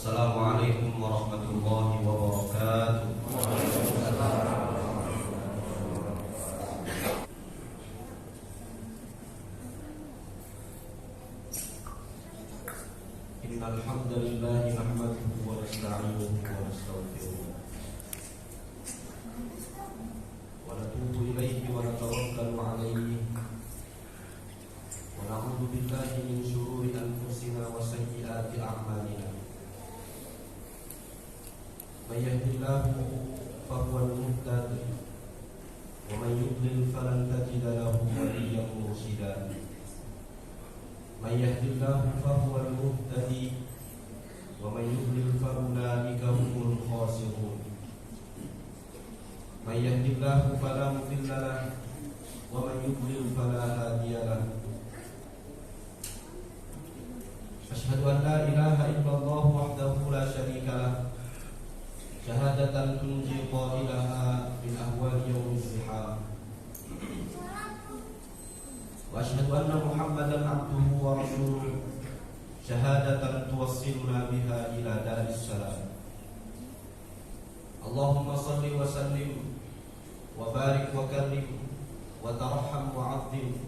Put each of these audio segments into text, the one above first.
Assalamualaikum warahmatullahi wabarakatuh. Innal hamdalillah nahmaduhu wa nasta'inuhu wa nastaghfiruh wa natubu ilayhi wa natawakkalu alayhi wa na'udzu billahi min shururi anfusina wa sayyiati a'malina. Man yahdihillahu fahuwal muhtadi wa man yudlil falan tajida lahu waliyyan mursyida. Man yahdihillahu fahuwal muhtadi wa man yudlil fa ulaika humul khasirun. Man yahdihillahu fala mudilla lahu wa man yudlil fala hadiya lahu. Asyhadu an la ilaha illallah wahdahu la syarika lahu syahadatan tunji qailaha min ahwali yaumiz ziham. Wa asyhadu anna Muhammadan abduhu wa rasuluh syahadatan tuwassiluna biha ila daris salam. Allahumma salli wa sallim wa barik wa karim wa tarham wa 'azzim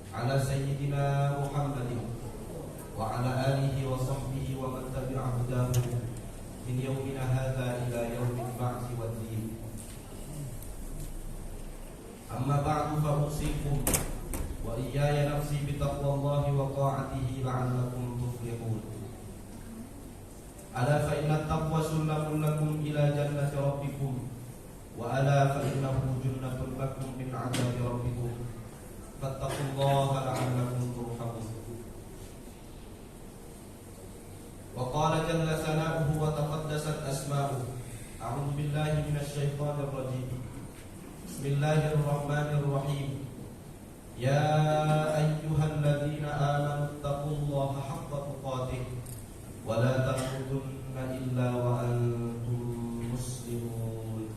ala sayyidina Muhammadin wa ala alihi wa sahbihi wa man tabi'a hudahu min yaumina hadza ila yaumil ba'tsi wad din. Amma ba'du fa usikum wa iyaya nafsi bi taqwallahi wa ta'atihi la'allakum tuflihun. Ala fa inna taqwa sullamun lakum ila jannati rabbikum wa ala fa innahu junnatun lakum min 'adzabi rabbikum fattaqullaha la'allakum turhamun. Wa qala jalla sana'uhu wa taqaddasat asma'uhu. A'udzu billahi minasy syaithanir rajim. Bismillahirrahmanirrahim. Ya ayyuhalladzina amanu taqullaha haqqa tuqatih wa la tamutunna illa wa antum muslimun.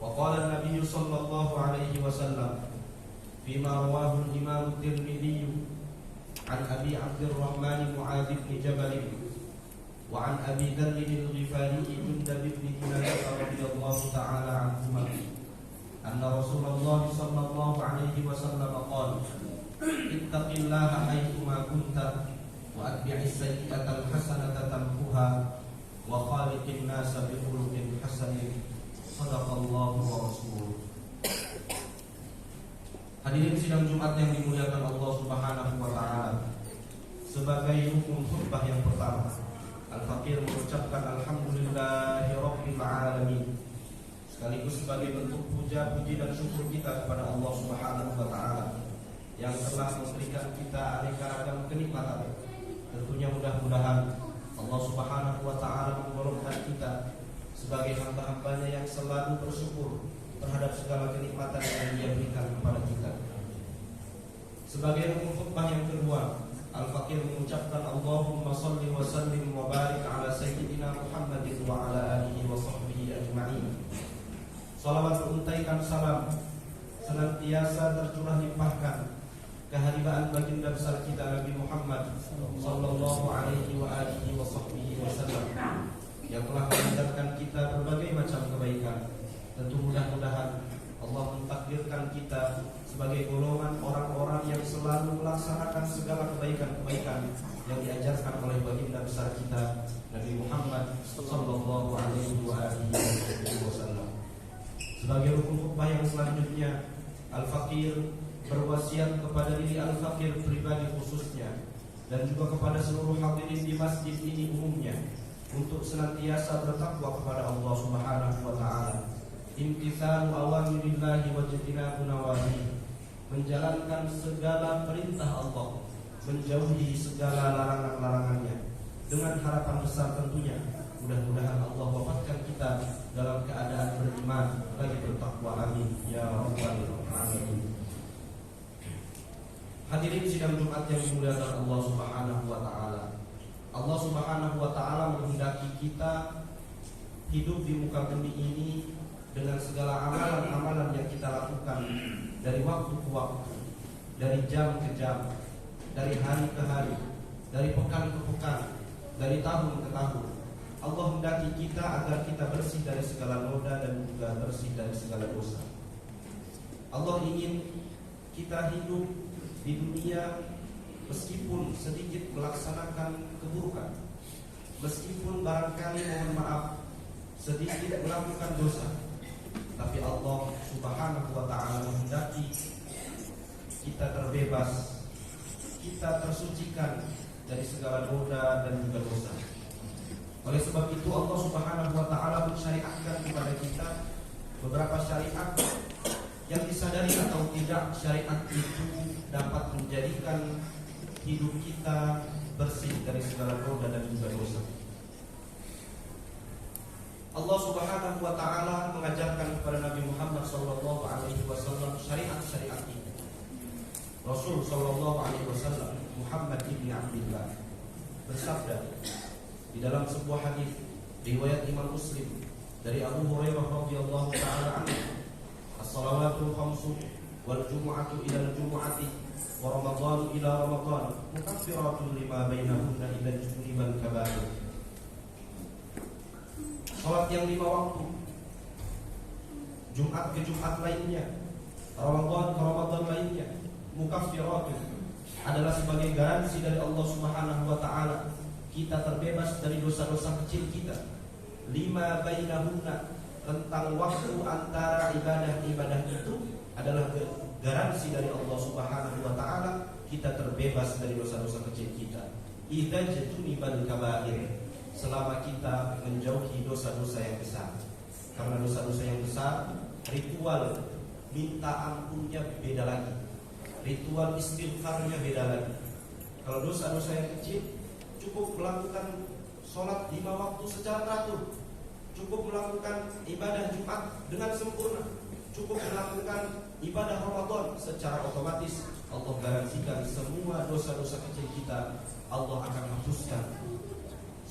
Wa qala an-nabiy sallallahu alaihi wasallam fima rawahu al-imam at-Tirmidzi an Abi Abdurrahman Mu'adz bin Jabal wa an Abi Dharr al-Ghifari Jundab bin Junadah radhiyallahu ta'ala anhuma anna Rasulullah sallallahu alaihi wasallam qala ittaqillaha haythuma kunta wa atbi'is sayyi'ata al-hasanata tamhuha wa khaliqin nasa bi khuluqin hasanin. Shadaqallahu wa rasuluh. Hadirin sidang Jumat yang dimuliakan Allah Subhanahu wa taala. Sebagai hukum khutbah yang pertama, Al-Faqir mengucapkan alhamdulillahi rabbil alamin, sekaligus sebagai bentuk puja, puji dan syukur kita kepada Allah Subhanahu wa taala yang telah memberikan kita aneka ragam kenikmatan. Tentunya mudah-mudahan Allah Subhanahu wa taala menggolongkan kita sebagai hamba-hambanya yang selalu bersyukur terhadap segala kenikmatan yang Dia berikan kepada kita. Sebagai rukun khutbah yang kedua, Al-Faqir mengucapkan Allahumma salli wa sallim wa barik ala sayyidina Muhammadin wa ala alihi wa sahbihi ajma'in. Salawat beruntaikan salam senantiasa tercurah limpahkan keharibaan baginda besar kita Nabi Muhammad sallallahu alaihi wa alihi wa sahbihi wasallam yang telah mengajarkan kita berbagai macam kebaikan. Tentu mudah-mudahan Allah mentakdirkan kita sebagai golongan orang-orang yang selalu melaksanakan segala kebaikan-kebaikan yang diajarkan oleh baginda besar kita Nabi Muhammad sallallahu alaihi wasallam. Sebagai rukun khutbah yang selanjutnya, Al-Faqir berwasiat kepada diri Al-Faqir pribadi khususnya dan juga kepada seluruh hadirin di masjid ini umumnya untuk senantiasa bertakwa kepada Allah Subhanahu wa taala. Imtithalu awamirillahi wa jtinabu nawahi, menjalankan segala perintah Allah, menjauhi segala larangan-larangannya, dengan harapan besar tentunya mudah-mudahan Allah wafatkan kita dalam keadaan beriman lagi bertakwa. Amin ya rabbal alamin. Hadirin sidang Jumat yang dimuliakan Allah Subhanahu wa taala. Allah Subhanahu wa taala menghendaki kita hidup di muka bumi ini dengan segala amalan-amalan yang kita lakukan dari waktu ke waktu, dari jam ke jam, dari hari ke hari, dari pekan ke pekan, dari tahun ke tahun. Allah hendaki kita agar kita bersih dari segala noda dan juga bersih dari segala dosa. Allah ingin kita hidup di dunia meskipun sedikit melaksanakan keburukan, meskipun barangkali mohon maaf sedikit melakukan dosa, tapi Allah Subhanahu wa ta'ala menghendaki kita terbebas, kita tersucikan dari segala noda dan juga dosa. Oleh sebab itu Allah Subhanahu wa ta'ala mensyariatkan kepada kita beberapa syariat yang disadari atau tidak syariat itu dapat menjadikan hidup kita bersih dari segala noda dan juga dosa. Allah Subhanahu wa ta'ala mengajarkan kepada Nabi Muhammad sallallahu alaihi wasallam syariat-syariat ini. Rasul sallallahu alaihi wasallam Muhammad ibn Abdullah bersabda di dalam sebuah hadis riwayat Imam Muslim dari Abu Hurairah radhiyallahu taala anhu, as-salawatul khamsu wal jumu'atu ila al-jumu'ati wa ramadhanu ila ramadhan mukaffiratun lima bainahunna ila junibal kaba'ir. Salat yang 5 waktu, Jumat ke Jumat lainnya, Ramadan ke Ramadan lainnya, mukaffiratun adalah sebagai garansi dari Allah Subhanahu wa taala kita terbebas dari dosa-dosa kecil kita. 5 bainahunna, rentang waktu antara ibadah-ibadah itu adalah garansi dari Allah Subhanahu wa taala kita terbebas dari dosa-dosa kecil kita. Idza junibal kaba'ir, selama kita menjauhi dosa-dosa yang besar. Karena dosa-dosa yang besar, ritual minta ampunnya beda lagi, ritual istighfarnya beda lagi. Kalau dosa-dosa yang kecil, cukup melakukan sholat 5 waktu secara teratur, cukup melakukan ibadah Jumat dengan sempurna, cukup melakukan ibadah Ramadan secara otomatis. Allah garansikan semua dosa-dosa kecil kita Allah akan hapuskan.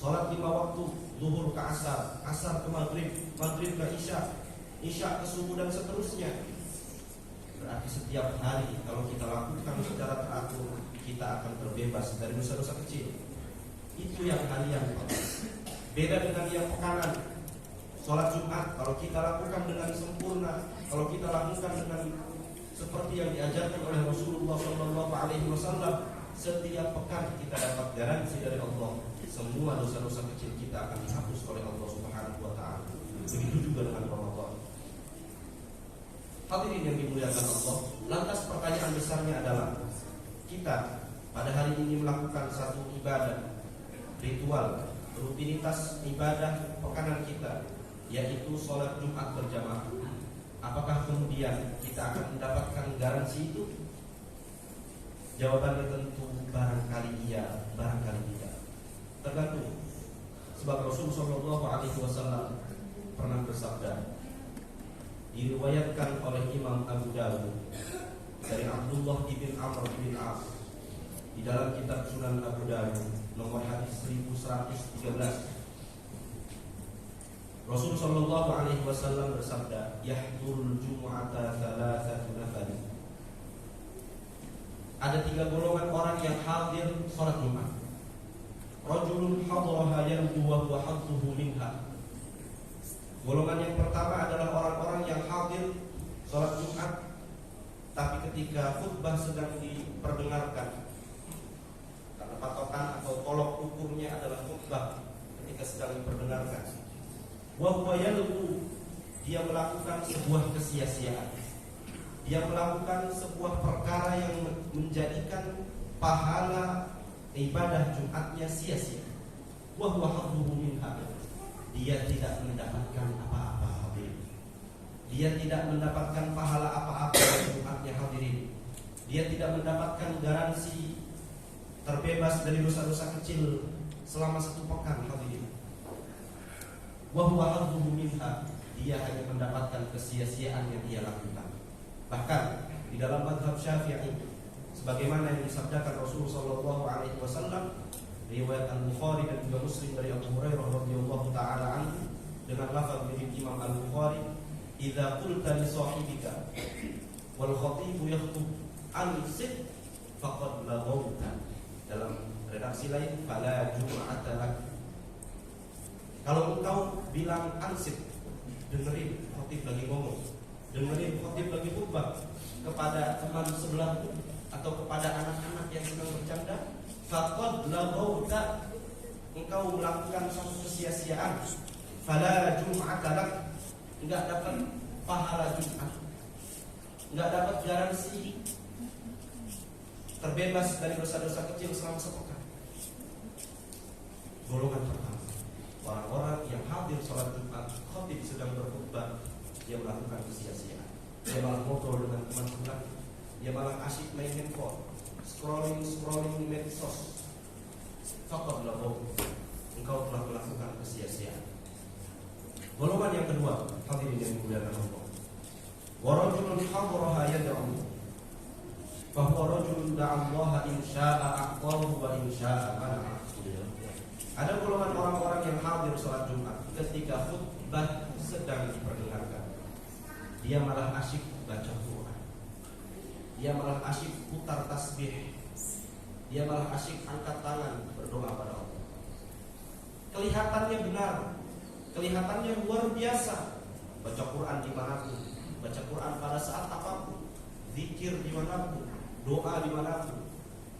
Sholat 5 waktu, zuhur ke asar, asar ke maghrib, maghrib ke isya, isya ke subuh dan seterusnya. Berarti setiap hari kalau kita lakukan secara teratur, kita akan terbebas dari dosa-dosa kecil. Itu yang harian. Beda dengan yang pekanan. Sholat Jumat kalau kita lakukan dengan sempurna, kalau kita lakukan dengan seperti yang diajarkan oleh Rasulullah SAW, setiap pekan kita dapat garansi dari Allah semua dosa-dosa kecil kita akan dihapus oleh Allah Subhanahu wa ta'ala. Begitu juga dengan Ramadan. Hadirin yang dimuliakan Allah, lantas pertanyaan besarnya adalah kita pada hari ini melakukan satu ibadah, ritual, rutinitas ibadah pekanan kita, yaitu sholat Jumat berjamaah. Apakah kemudian kita akan mendapatkan garansi itu? Jawabannya tentu barangkali iya, barangkali tidak. Tergantung. Sebab Rasulullah SAW pernah bersabda, diriwayatkan oleh Imam Abu Dawud dari Abdullah bin Amr bin As di dalam kitab Sunan Abu Dawud nomor hadis 1113. Rasul sallallahu alaihi wasallam bersabda, yahdurul jumu'ata thalathatu nafari. Ada 3 golongan orang yang hadir salat Jumat. Rajulun hadaraha yanbu wa huwa hadduhu minha. Golongan yang pertama adalah orang-orang yang hadir salat Jumat, tapi ketika khutbah sedang diperdengarkan, karena patokan atau tolok ukurnya adalah khutbah ketika sedang diperdengarkan. Wa huwa yalqu, dia melakukan sebuah kesia-siaan. Dia melakukan sebuah perkara yang menjadikan pahala ibadah Jumatnya sia-sia. Wa huwa hadduhu minha, dia tidak mendapatkan apa-apa hadirin. Dia tidak mendapatkan pahala apa-apa dari Jumatnya hadirin. Dia tidak mendapatkan garansi terbebas dari dosa-dosa kecil selama 1 pekan hadirin. Wa huwa hadduhu minha, dia hanya mendapatkan kesia-siaan yang dia lakukan. Bahkan di dalam mazhab Syafi'i, sebagaimana yang disabdakan Rasulullah sallallahu alaihi wasallam, riwayat Al-Bukhari dan juga Muslim dari Abu Hurairah radhiyallahu taala anhu dengan lafaz dari Imam Al-Bukhari, "Idza qulta li sahibika wal khatibu yakhutub ansit faqad laghawta." Dalam Redaksi lain, fala jum'ata lak. Kalau engkau bilang ansip, dengerin khotib lagi ngomong, dengerin khotib lagi khutbah kepada teman sebelahmu atau kepada anak-anak yang sedang bercanda, faqad laghawta, engkau melakukan suatu kesia-siaan. Fala jum'ata lak, enggak dapat pahala Jumat, enggak dapat garansi terbebas dari dosa-dosa kecil selama sepekan. Golongan pertama, orang-orang yang hadir sholat Jumat, khatib sedang berkhutbah, dia melakukan kesia-siaan. Dia malah ngobrol dengan teman sebelah, dia malah asyik main handphone, scrolling medsos. Faqad lahu, engkau telah melakukan kesia-siaan. Golongan yang kedua, hadirin yang dimuliakan Allah, wa rajulun hadaraha yad'u, fa huwa rajulun da'allaha in syaa'a a'tahu wa in syaa'a mana'a. Ada golongan orang-orang yang hadir sholat Jumat, ketika khutbah sedang diperdengarkan, dia malah asyik baca Quran, dia malah asyik putar tasbih, dia malah asyik angkat tangan berdoa pada Allah. Kelihatannya benar, kelihatannya luar biasa, baca Quran dimanapun, baca Quran pada saat apapun, zikir dimanapun, doa dimanapun.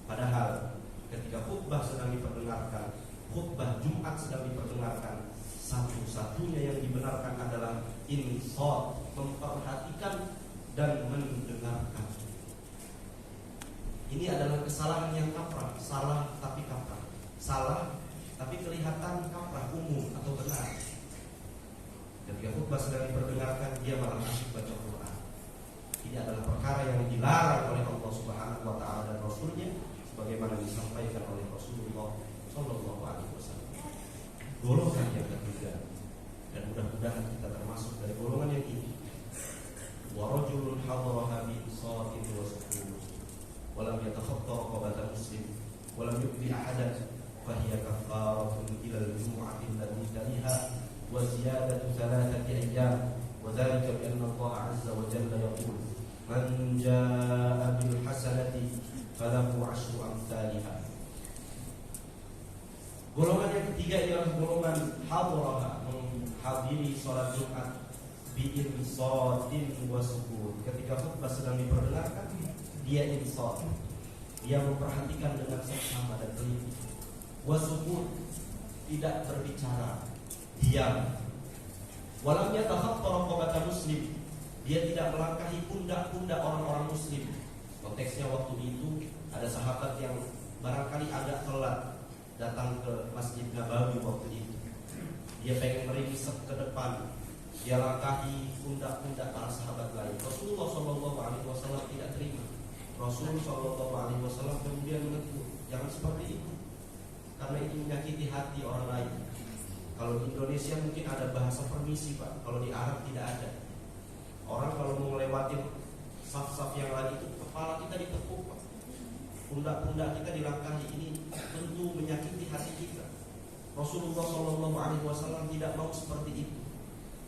Padahal ketika khutbah sedang diperdengarkan, khutbah Jumat sedang diperdengarkan, satu-satunya yang dibenarkan adalah insaf, memperhatikan dan mendengarkan. Ini adalah kesalahan yang kaprah, salah tapi kaprah, salah tapi kelihatan kaprah, umum atau benar. Ketika khutbah sedang diperdengarkan, dia malah asyik baca Quran. Ini adalah perkara yang dilarang oleh Allah Subhanahu wa taala dan Rasulnya, sebagaimana disampaikan oleh Rasulullah Sallallahu Alaihi Wasallam. Golongan yang ketiga, dan mudah-mudahan kita termasuk dari golongan yang ini, wa rajulun hadaraha bi isatin wa sukun wa lam yatakhatta raqabata muslim wa lam yu'bi ahadan fa hiya kaffaratun ila al-jum'ati allati taliha wa ziyadatu thalathati ayyam, wa dhalika bi anna Allah 'azza wa jalla yaqul man jaa'a bil hasanati falahu 'ashru amsalha. Golongan yang ketiga ialah golongan hadaraha, menghadiri sholat Jumat bi-insatin wa sukun. Ketika khutbah sedang diperdengarkan, dia insaf, dia memperhatikan dengan seksama dan teliti. Wa sukun, tidak berbicara, diam. Walam yatakhatta raqabata muslim, dia tidak melangkahi pundak-pundak orang-orang muslim. Konteksnya waktu itu ada sahabat yang barangkali agak telat datang ke Masjid Nabawi waktu itu. Dia pengen meringsek ke depan, dia langkahi pundak-pundak para sahabat lain. Rasulullah SAW tidak terima. Rasulullah SAW kemudian menegur, jangan seperti itu, karena itu menyakiti hati orang lain. Kalau di Indonesia mungkin ada bahasa permisi Pak, kalau di Arab tidak ada. Orang kalau mau melewati saf-saf yang lain itu, kepala kita ditekuk Pak, pundak-pundak kita dilangkahi. Ini tentu menyakiti hati kita. Rasulullah SAW tidak mau seperti itu.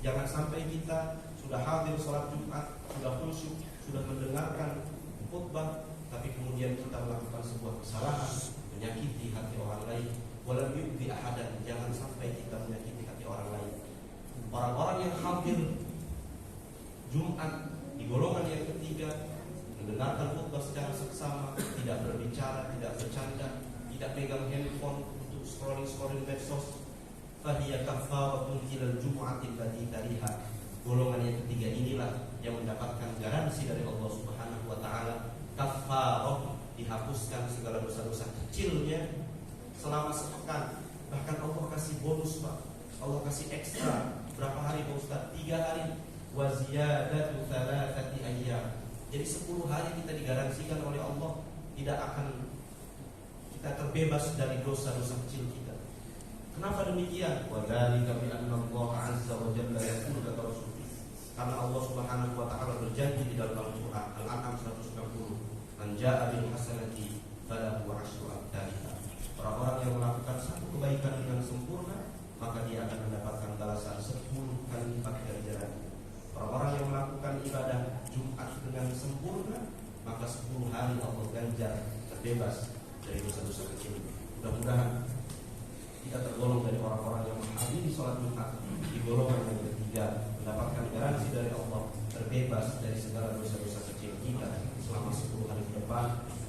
Jangan sampai kita sudah hadir sholat Jumat, sudah khusyuk, sudah mendengarkan khutbah, tapi kemudian kita melakukan sebuah kesalahan, menyakiti hati orang lain. Walam yu'bi ahadan, jangan sampai kita menyakiti hati orang lain. Orang-orang yang hadir Jumat di golongan yang ketiga, mendengarkan khutbah secara seksama, tidak berbicara, tidak bercanda, tidak pegang handphone untuk scrolling medsos, fahiya kaffaratun ilal jumu'ati allati taliha. Golongan yang ketiga inilah yang mendapatkan garansi dari Allah Subhanahu wa taala, kaffarah, dihapuskan segala dosa-dosa kecilnya selama sepekan. Bahkan Allah kasih bonus Pak, Allah kasih ekstra. Berapa hari Pak Ustaz? 3 hari. Wa ziyadatu thalathati ayyam. Jadi 10 hari kita digaransikan oleh Allah tidak akan kita terbebas dari dosa-dosa kecil kita. Kenapa demikian? Wa dzalika bi anna Allah 'azza wa jalla yaqulu kata Rasul. Karena Allah Subhanahu wa taala berjanji di dalam Al-Qur'an Al-An'am 190, "Man jaa'a bil hasanati falahu 'asyru amsalha." Orang-orang yang melakukan satu kebaikan dengan sempurna, maka dia akan mendapatkan balasan 10 kali lipat ganjarannya. Orang-orang yang melakukan ibadah Jumat dengan sempurna, maka 10 hari Allah ganjar terbebas dari dosa-dosa kecil. mudah-mudahan kita tergolong dari orang-orang yang menghadiri sholat Jumat di golongan yang ketiga, mendapatkan garansi dari Allah terbebas dari segala dosa-dosa kecil kita selama 10 hari ke depan,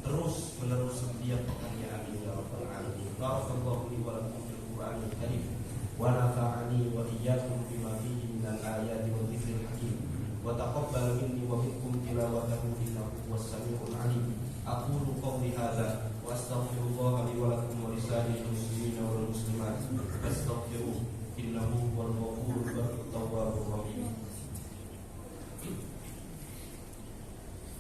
terus menerus setiap pekerjaan ya rabbal alamin. Barakallahu li wa lakum fil Qur'anil karim wa nafa'ani wa iyyakum bima fihi minal ayati wa dzikril hakim wa taqabbal minni wa minkum tilawatahu innahu huwas samiul alim. Aqulu qawli hadza wa astaghfirullah li wa lakum wa lisa'iril muslimina wal muslimat fastaghfiruhu innahu huwal ghafurur tawwabur rahim.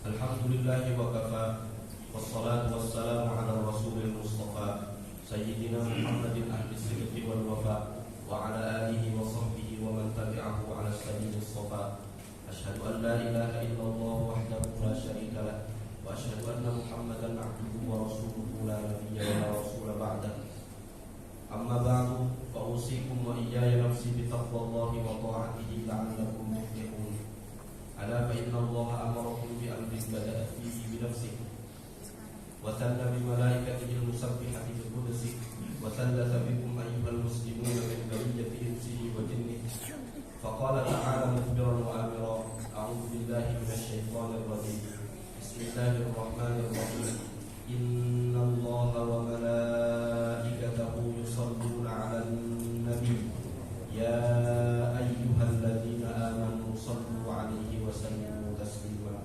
Alhamdulillahi wa kafa wassalatu wassalamu ala rasulil mustafa sayyidina Muhammadin ahli sidqi wal wafa wa ala alihi wa sahbihi wa man tabi'ahu ala sabilis safa. Asyhadu an la ilaha illallah wahdahu la syarika lah wa asyhadu anna Muhammadan abduhu wa rasuluhu la nabiyya wa la rasula ba'dah. Amma ba'du fa usikum wa iyaya nafsi bi taqwallahi wa ta'atihi la'allakum tuflihun. Ala fa inna Allah amarakum bi amrin bada'a fihi bi nafsihi wa thanna bi malaikatihi al-musabbihati bi qudsihi wa thallatha bikum ayyuhal muslimuna min bariyyati insihi wa jinnihi. Faqala ta'ala mukhbiran wa amira a'udzu billahi minasy syaithanir rajim. Bismillahirrahmanirrahim. Inna Allaha wa malaikatahu yusalluna 'alan nabi ya ayyuhalladzina amanu sallu 'alaihi wa sallimu taslima.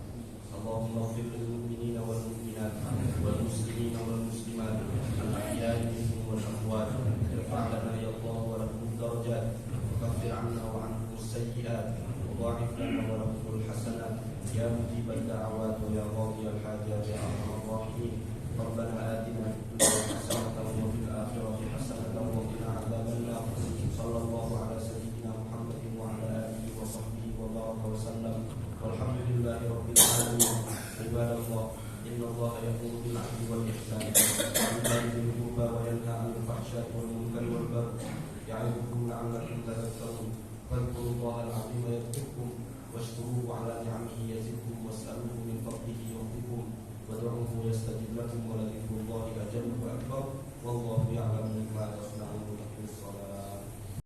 Allahumma ighfir lil mu'minina wal mu'minat wal muslimina wal muslimat al ahya'i minhum wal amwat. Irfa' lana ya Allah wa lahum darajat wa kaffir 'anna wa 'anhum as-sayyi'at wa dha'if lana wa lahum al-hasanat ya mujibad da'awat wa ya qadiyal hajat ya arhamar rahimin. Rabbana atina fid dunya hasanatan wa fil akhirati hasanatan wa qina adzaban nar. Sallallahu ala sayyidina Muhammadin wa ala alihi wa sahbihi wa baraka wa sallam. Walhamdulillahi rabbil alamin. Ibadallah, inna Allaha ya'muru bil 'adli wal ihsan wa ya'muru bil qurba wa yanha 'anil fahsya'i wal munkari wal baghi ya'idukum la'allakum tadhakkarun. Fadhkurullaha al-'azima yadhkurkum washkuruhu 'ala ni'amihi yazidkum was'aluhu min